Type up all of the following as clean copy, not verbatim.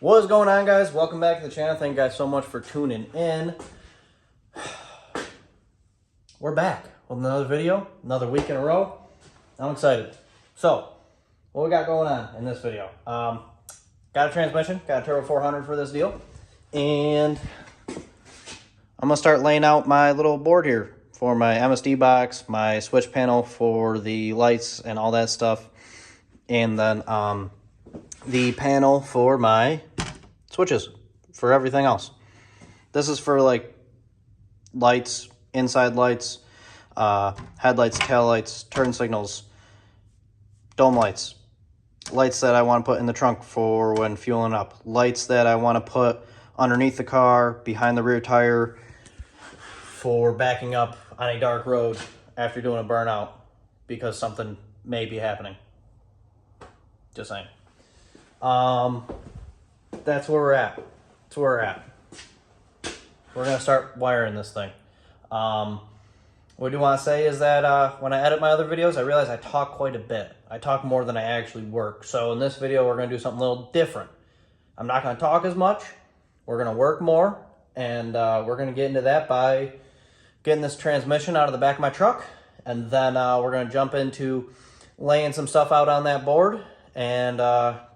What is going on, guys? Welcome back to the channel. Thank you guys so much for tuning in. We're back with another video, another week in a row. I'm excited. So, what we got going on in this video? Got a transmission, got a Turbo 400 for this deal, and I'm gonna start laying out my little board here for my MSD box, my switch panel for the lights and all that stuff, and then the panel for my switches for everything else. This is for like lights, inside lights, headlights, tail lights, turn signals, dome lights, lights that I want to put in the trunk for when fueling up, lights that I want to put underneath the car, behind the rear tire for backing up on a dark road after doing a burnout because something may be happening. Just saying. That's where we're at. That's where we're at. We're gonna start wiring this thing. What I do want to say is that when I edit my other videos, I realize I talk quite a bit. I talk more than I actually work. So in this video, we're gonna do something a little different. I'm not gonna talk as much. We're gonna work more, and we're gonna get into that by getting this transmission out of the back of my truck, and then we're gonna jump into laying some stuff out on that board and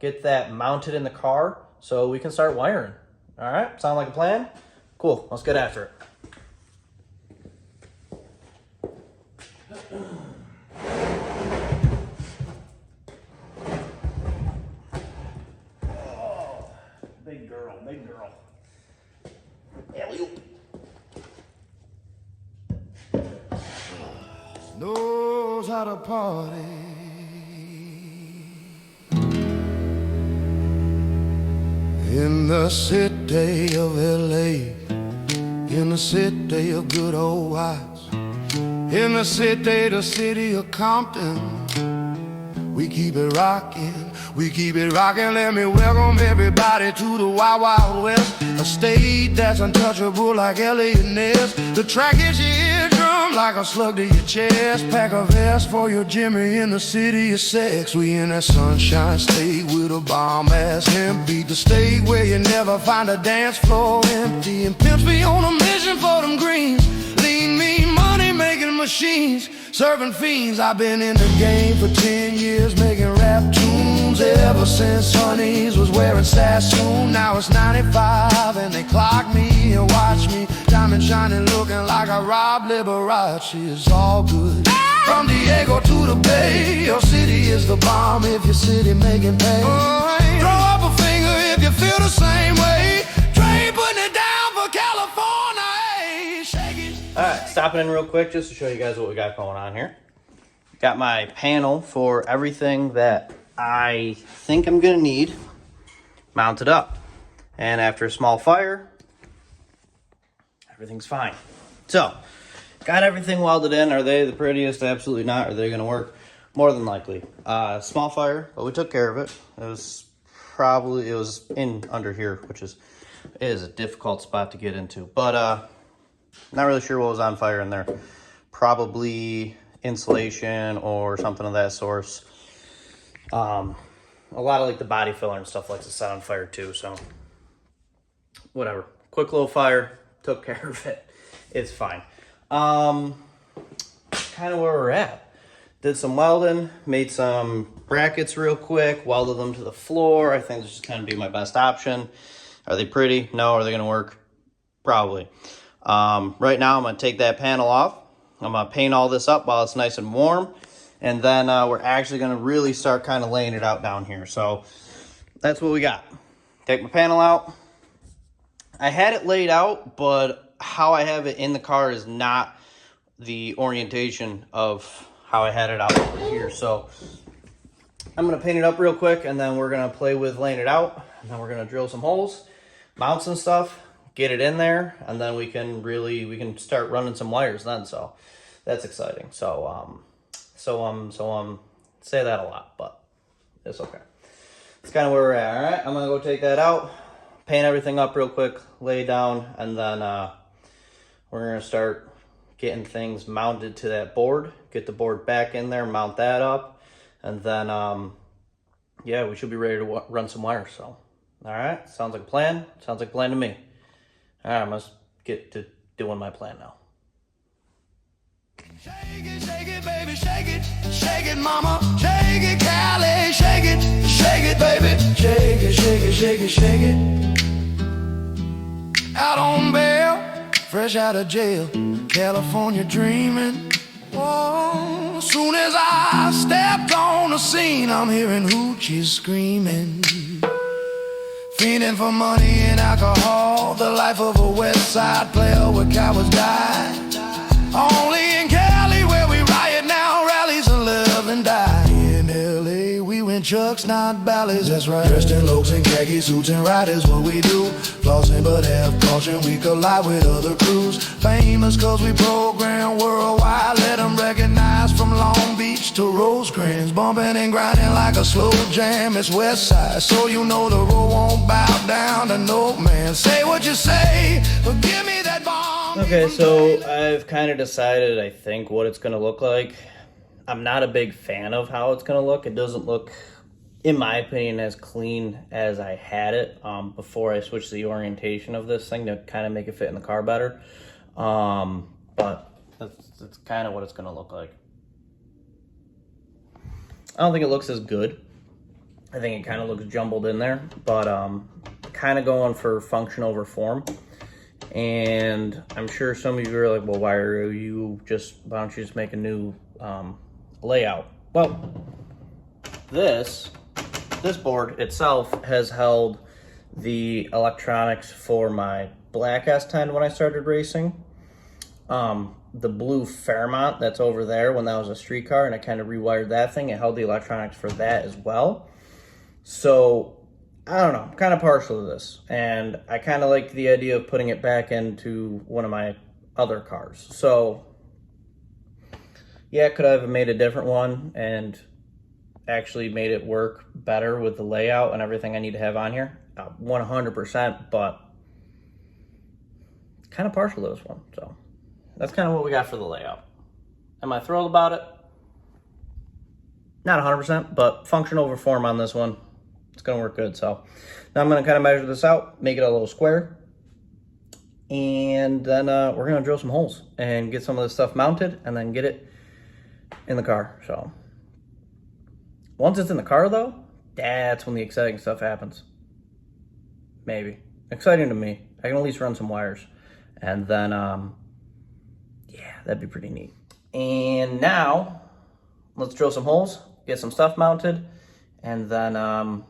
get that mounted in the car so we can start wiring. All right, sound like a plan? Cool, let's get after it. Oh, big girl, big girl. Alley-oop. Knows how to party. In the city of LA, in the city of good old Watts, in the city of Compton, we keep it rocking, we keep it rocking. Let me welcome everybody to the Wild Wild West, a state that's untouchable like Elliot Ness. The track is your eardrum like a slug to your chest. Pack a vest for your Jimmy in the city of sex. We in that sunshine state with a bomb-ass hemp beat. The state where you never find a dance floor empty. And pimps be on a mission for them greens. Lean, mean, money-making machines, serving fiends. I've been in the game for 10 years making rap tunes. Ever since Honeys was wearing Sassoon. Now it's 95 and they clock me and watch me, diamond shining looking like I robbed Liberace. It's all good. From Diego to the Bay, your city is the bomb if your city making pay. Throw up a finger if you feel the same way. Train putting it down for California. Hey, shake it. All right, stopping in real quick just to show you guys what we got going on here. Got my panel for everything that I think I'm gonna need mounted up. And after a small fire, everything's fine. So, got everything welded in. Are they the prettiest? Absolutely not. Are they gonna work? More than likely. Small fire, but we took care of it. It was in under here, which is a difficult spot to get into. But not really sure what was on fire in there. Probably insulation or something of that source. A lot of like the body filler and stuff likes to set on fire too, so whatever. Quick little fire, took care of it. It's fine. Kind of where we're at. Did some welding, made some brackets real quick, welded them to the floor. I think this is kind of be my best option. Are they pretty? No. Are they gonna work? Probably. Right now I'm gonna take that panel off. I'm gonna paint all this up while it's nice and warm. And then we're actually going to really start kind of laying it out down here. So that's what we got. Take my panel out. I had it laid out, but how I have it in the car is not the orientation of how I had it out over here. So I'm going to paint it up real quick, and then we're going to play with laying it out. And then we're going to drill some holes, mount some stuff, get it in there, and then we can start running some wires then. So that's exciting. So say that a lot, but it's okay. It's kind of where we're at. All right, I'm gonna go take that out, paint everything up real quick, lay down, and then we're gonna start getting things mounted to that board, get the board back in there, mount that up, and then yeah, we should be ready to run some wires. So All right, sounds like a plan. Sounds like a plan to me. All right, I must get to doing my plan now. Shake it, baby, shake it, mama, shake it, Cali, shake it, baby, shake it, shake it. Out on bail, fresh out of jail, California dreaming. Oh, soon as I stepped on the scene, I'm hearing hoochies screaming. Fiending for money and alcohol, the life of a West Side player where cowards die. Only in Cali where we riot now, rallies and live and die. In LA we win chucks, not ballets, that's right. Dressed in locs and khaki suits and riders, what we do. Flossing but have caution, we collide with other crews. Famous cause we program worldwide, let them recognize from Long Beach to Rosecrans. Bumping and grinding like a slow jam, it's West Side, so you know the road won't bow down to no man. Say what you say, but give me that bomb. Okay, so I've kind of decided, I think, what it's going to look like. I'm not a big fan of how it's going to look. It doesn't look, in my opinion, as clean as I had it before I switched the orientation of this thing to kind of make it fit in the car better. But that's kind of what it's going to look like. I don't think it looks as good. I think it kind of looks jumbled in there, but kind of going for function over form. And I'm sure some of you are like, well, why don't you just make a new layout? Well, this board itself has held the electronics for my black S10 when I started racing. The blue Fairmont that's over there when that was a street car, and I kind of rewired that thing. It held the electronics for that as well. So I don't know, I'm kind of partial to this, and I kind of like the idea of putting it back into one of my other cars. So yeah, could I have made a different one and actually made it work better with the layout and everything I need to have on here? 100%, but kind of partial to this one. So that's kind of what we got for the layout. Am I thrilled about it? Not 100%, but function over form on this one. It's gonna work good. So now I'm gonna kind of measure this out, make it a little square, and then we're gonna drill some holes and get some of this stuff mounted and then get it in the car. So once it's in the car though, that's when the exciting stuff happens. Maybe. Exciting to me. I can at least run some wires, and then yeah, that'd be pretty neat. And now let's drill some holes, get some stuff mounted, and then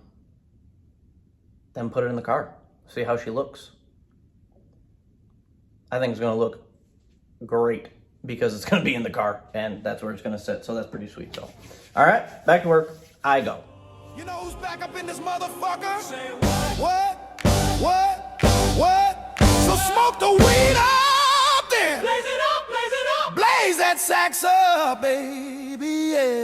put it in the car. See how she looks. I think it's gonna look great because it's gonna be in the car and that's where it's gonna sit. So that's pretty sweet. So, all right, back to work. I go. You know who's back up in this motherfucker? Say what? What? So smoke the weed up then. Blaze it up, blaze it up. Blaze that sax up, baby, yeah.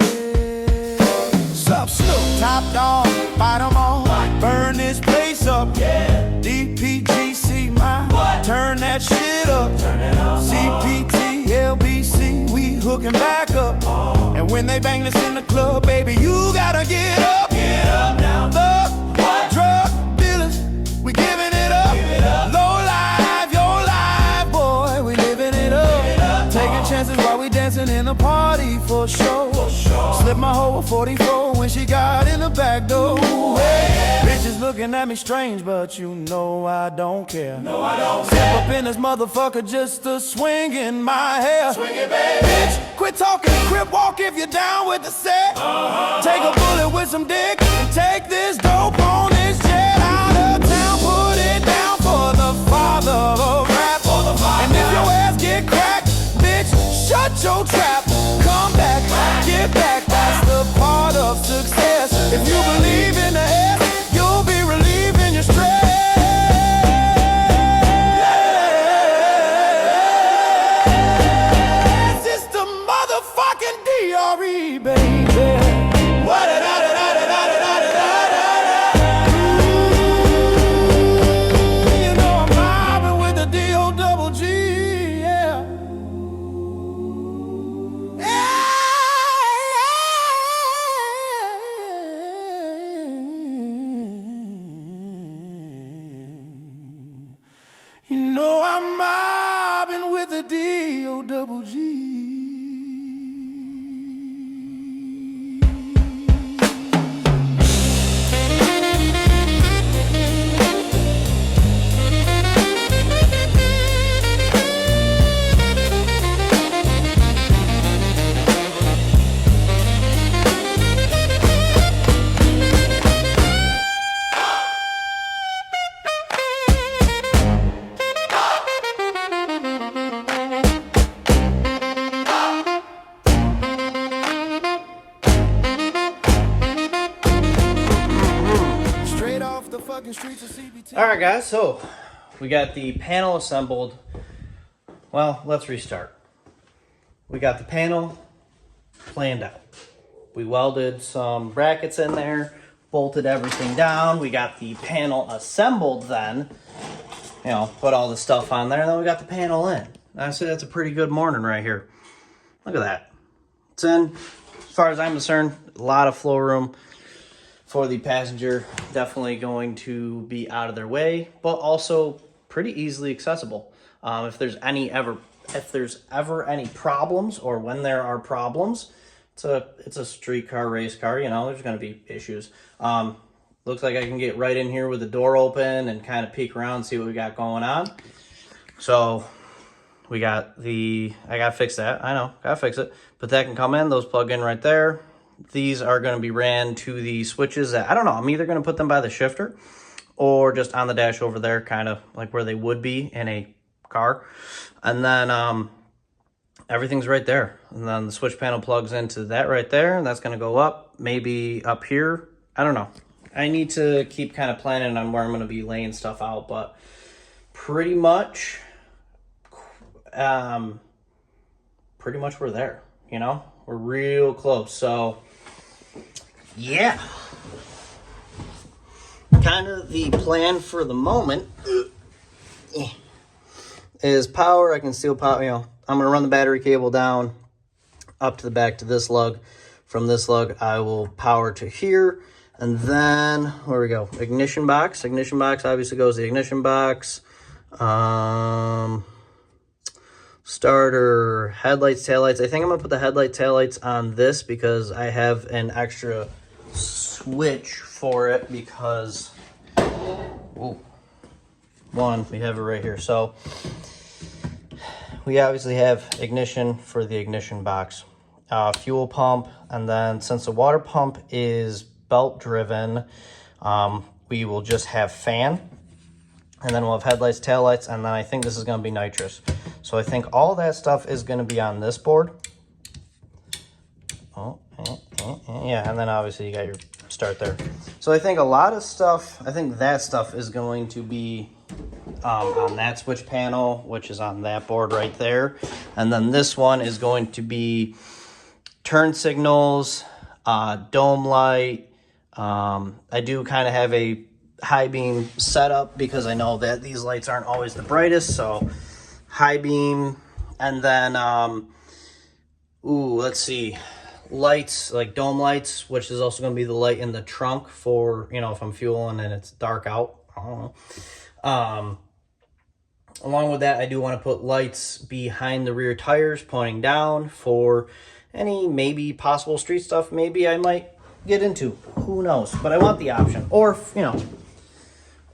Sup, Snoop, top dog, fight 'em all. Burn this place up, yeah. DPGC, my what? Turn that shit up. Turn it up. CPT, LBC, we hooking back up. Oh. And when they bang this in the club, baby, you gotta get up. Get up now. Love, what? Drug dealers, we giving it up. Give it up. Low life, your life, boy, we living it up. It up. Taking chances while we dancing in the party for sure. Slip my hoe a 44 when she got in the back door. Hey. Bitches looking at me strange, but you know I don't care. No, I don't. Step up in this motherfucker just to swing in my hair. Swing it, baby. Bitch, quit talking, crip walk if you're down with the set. Take a bullet with some dick and take this dope on this jet out of town. Put it down for the father of rap. And if your ass get cracked, bitch, shut your trap. Come back, get back. That's the part of success. If you believe in the ass, you'll be relieving your stress. It's the motherfucking DRE, baby. What it you know I'm mobbing with the D-O-double-G, yeah. I'm mobbing with a D-O-double-G. All right, guys, so we got the panel assembled. Well, let's restart. We got the panel planned out. We welded some brackets in there, bolted everything down. We got the panel assembled then, you know, put all the stuff on there, and then we got the panel in. I say that's a pretty good morning right here. Look at that. It's in. As far as I'm concerned, a lot of floor room for the passenger. Definitely going to be out of their way, but also pretty easily accessible. If there's ever any problems, or when there are problems, it's a street car, race car, you know, there's going to be issues. Looks like I can get right in here with the door open and kind of peek around and see what we got going on. So we got I got to fix that. I know, got to fix it. But that can come in, those plug in right there. These are going to be ran to the switches that, I don't know, I'm either going to put them by the shifter or just on the dash over there, kind of like where they would be in a car. And then everything's right there. And then the switch panel plugs into that right there, and that's going to go up, maybe up here. I don't know. I need to keep kind of planning on where I'm going to be laying stuff out, but pretty much we're there, you know? We're real close. So yeah, kind of the plan for the moment is power. I can still power, you know, I'm going to run the battery cable down up to the back to this lug. From this lug, I will power to here. And then, where we go? Ignition box. Ignition box obviously goes to the ignition box. Starter, headlights, taillights. I think I'm going to put the headlight, taillights on this because I have an extra switch for it because, one, we have it right here. So we obviously have ignition for the ignition box, fuel pump, and then since the water pump is belt driven, we will just have fan, and then we'll have headlights, taillights, and then I think this is going to be nitrous. So I think all that stuff is going to be on this board. Yeah, and then obviously you got your start there. So I think a lot of stuff, I think that stuff is going to be on that switch panel, which is on that board right there. And then this one is going to be turn signals, dome light. I do kind of have a high beam setup because I know that these lights aren't always the brightest, so high beam. And then let's see, lights like dome lights, which is also going to be the light in the trunk for, you know, if I'm fueling and it's dark out. I don't know. Along with that, I do want to put lights behind the rear tires pointing down for any maybe possible street stuff maybe I might get into. Who knows? But I want the option. Or if, you know,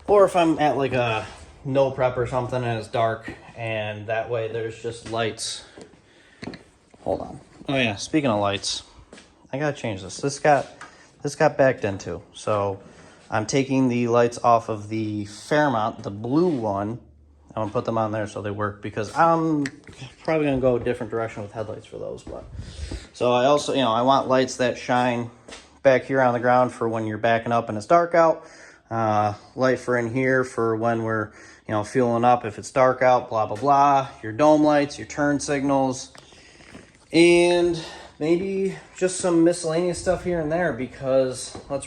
or if I'm at like a no prep or something and it's dark, and that way there's just lights. Hold on. Oh yeah, speaking of lights, I gotta change this. This got backed into. So I'm taking the lights off of the Fairmont, the blue one. I'm gonna put them on there so they work because I'm probably gonna go a different direction with headlights for those. But so I also, you know, I want lights that shine back here on the ground for when you're backing up and it's dark out. Light for in here for when we're, you know, fueling up if it's dark out, blah, blah, blah. Your dome lights, your turn signals, and maybe just some miscellaneous stuff here and there because let's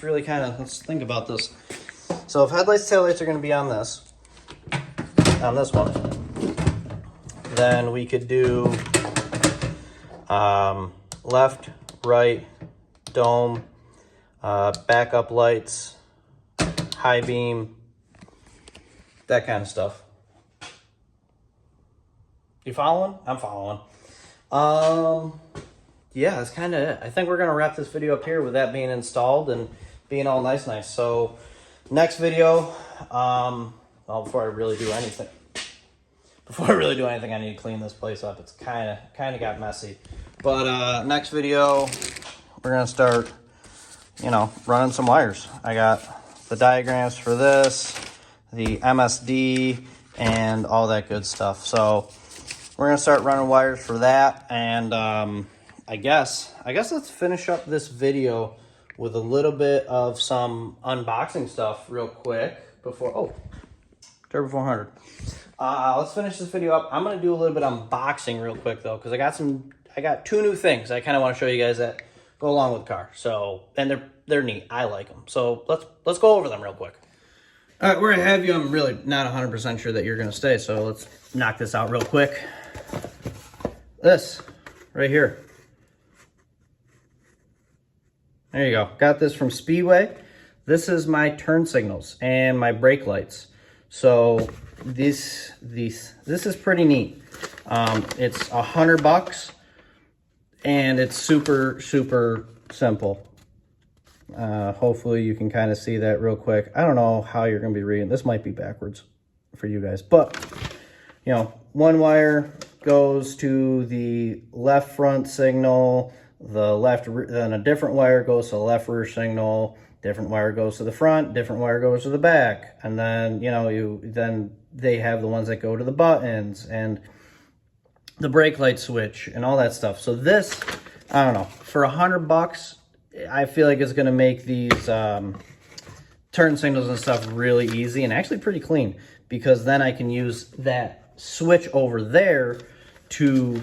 think about this. So if headlights, taillights are going to be on this one, then we could do left, right, dome, backup lights, high beam, that kind of stuff. You following? I'm following. Yeah, that's kind of it. I think we're going to wrap this video up here with that being installed and being all nice. So next video, well, before I really do anything, I need to clean this place up. It's kind of got messy. But next video, we're going to start, running some wires. I got the diagrams for this, the MSD, and all that good stuff. So we're going to start running wires for that. And I guess let's finish up this video with a little bit of some unboxing stuff real quick before, Turbo 400. Let's finish this video up. I'm going to do a little bit of unboxing real quick though, because I got two new things I kind of want to show you guys that go along with the car. So, and they're neat. I like them. So let's go over them real quick. All right, where I have you, I'm really not 100% sure that you're going to stay. So let's knock this out real quick. This right here. There you go. Got this from Speedway. This is my turn signals and my brake lights. So this is pretty neat. It's $100 and it's super simple. Hopefully you can kind of see that real quick. I don't know how you're going to be reading. This might be backwards for you guys, but one wire goes to the left front signal, then a different wire goes to the left rear signal, different wire goes to the front, different wire goes to the back, and then then they have the ones that go to the buttons and the brake light switch and all that stuff. So this, I don't know, for $100, I feel like it's going to make these turn signals and stuff really easy and actually pretty clean, because then I can use that switch over there to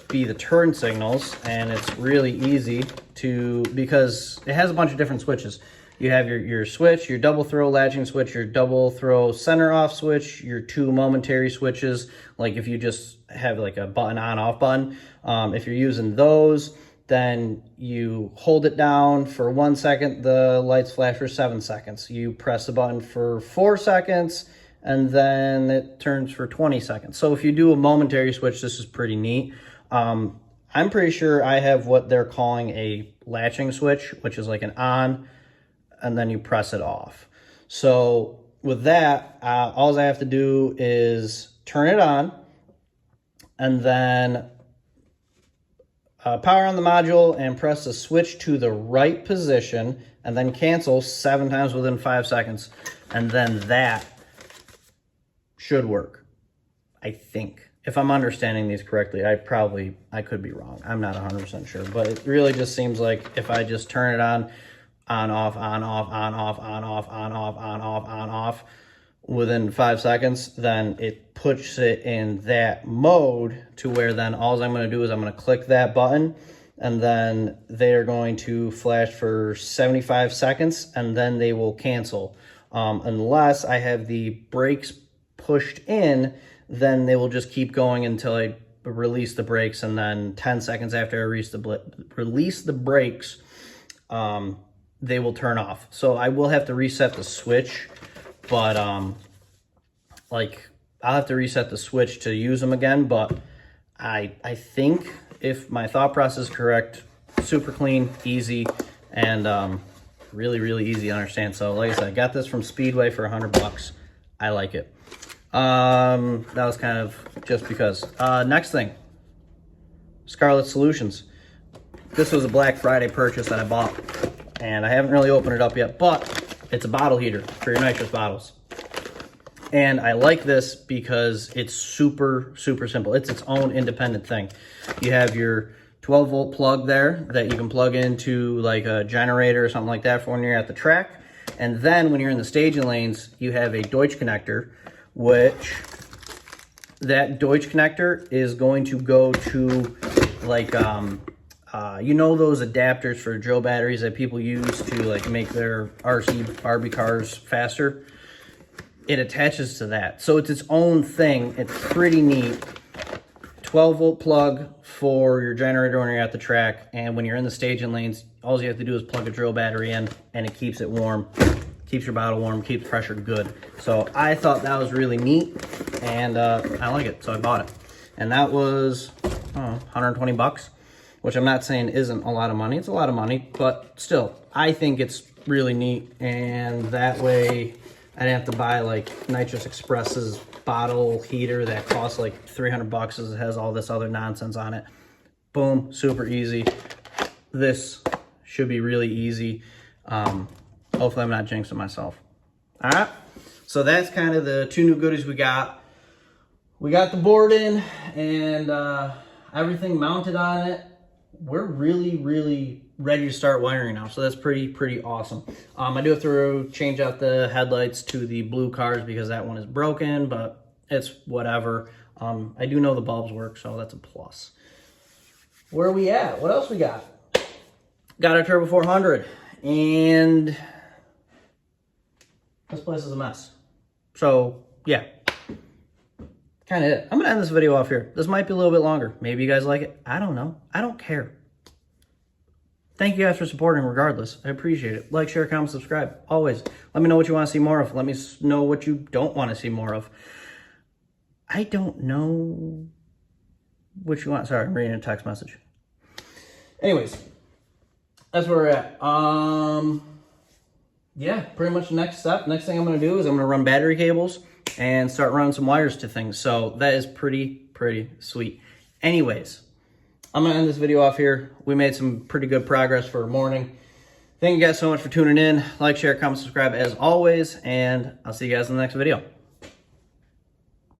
be the turn signals, and it's really easy because it has a bunch of different switches. You have your switch, your double throw latching switch, your double throw center off switch, your two momentary switches, like if you just have like a button on off button. If you're using those, then you hold it down for 1 second, the lights flash for 7 seconds. You press the button for 4 seconds, and then it turns for 20 seconds. So if you do a momentary switch, this is pretty neat. I'm pretty sure I have what they're calling a latching switch, which is like an on, and then you press it off. So with that, all I have to do is turn it on, and then power on the module and press the switch to the right position, and then cancel 7 times within 5 seconds. And then that should work, I think. If I'm understanding these correctly, I could be wrong. I'm not 100% sure, but it really just seems like if I just turn it on, off, on, off, on, off, on, off, on, off, on, off, on, off, within 5 seconds, then it puts it in that mode to where then all I'm going to do is I'm going to click that button, and then they're going to flash for 75 seconds, and then they will cancel. Unless I have the brakes pushed in, then they will just keep going until I release the brakes, and then 10 seconds after I release the brakes, they will turn off. So I will have to reset the switch, but I'll have to reset the switch to use them again. But I think if my thought process is correct, super clean, easy, and really easy to understand. So like I said, I got this from Speedway for $100. I like it. That was kind of just because. Next thing, Scarlett Solutions. This was a Black Friday purchase that I bought, and I haven't really opened it up yet, but it's a bottle heater for your nitrous bottles. And I like this because it's super simple. It's its own independent thing. You have your 12-volt plug there that you can plug into like a generator or something like that for when you're at the track. And then when you're in the staging lanes, you have a Deutsch connector, which that Deutsch connector is going to go to like those adapters for drill batteries that people use to like make their RC cars faster. It attaches to that, so it's its own thing. It's pretty neat. 12-volt plug for your generator when you're at the track, and when you're in the staging lanes, all you have to do is plug a drill battery in, and it keeps it warm, keeps your bottle warm, keeps pressure good. So I thought that was really neat, and I like it, so I bought it. And that was 120 bucks, which I'm not saying isn't a lot of money. It's a lot of money, but still, I think it's really neat. And that way I didn't have to buy like Nitrous Express's bottle heater that costs like 300 bucks. It has all this other nonsense on it. Boom, super easy. This should be really easy. Hopefully I'm not jinxing myself. All right, so that's kind of the two new goodies we got. We got the board in and everything mounted on it. We're really ready to start wiring now, so that's pretty awesome. I do have to change out the headlights to the blue cars because that one is broken, but it's whatever. I do know the bulbs work, so that's a plus. Where are we at? What else we got? Got our Turbo 400, and this place is a mess. So yeah, kind of it. I'm gonna end this video off here. This might be a little bit longer. Maybe you guys like it. I don't know. I don't care. Thank you guys for supporting regardless. I appreciate it. Like, share, comment, subscribe. Always. Let me know what you want to see more of. Let me know what you don't want to see more of. I don't know what you want. Sorry, I'm reading a text message. Anyways, that's where we're at. Yeah, pretty much the next step. Next thing I'm going to do is I'm going to run battery cables and start running some wires to things. So that is pretty sweet. Anyways, I'm going to end this video off here. We made some pretty good progress for a morning. Thank you guys so much for tuning in. Like, share, comment, subscribe as always, and I'll see you guys in the next video.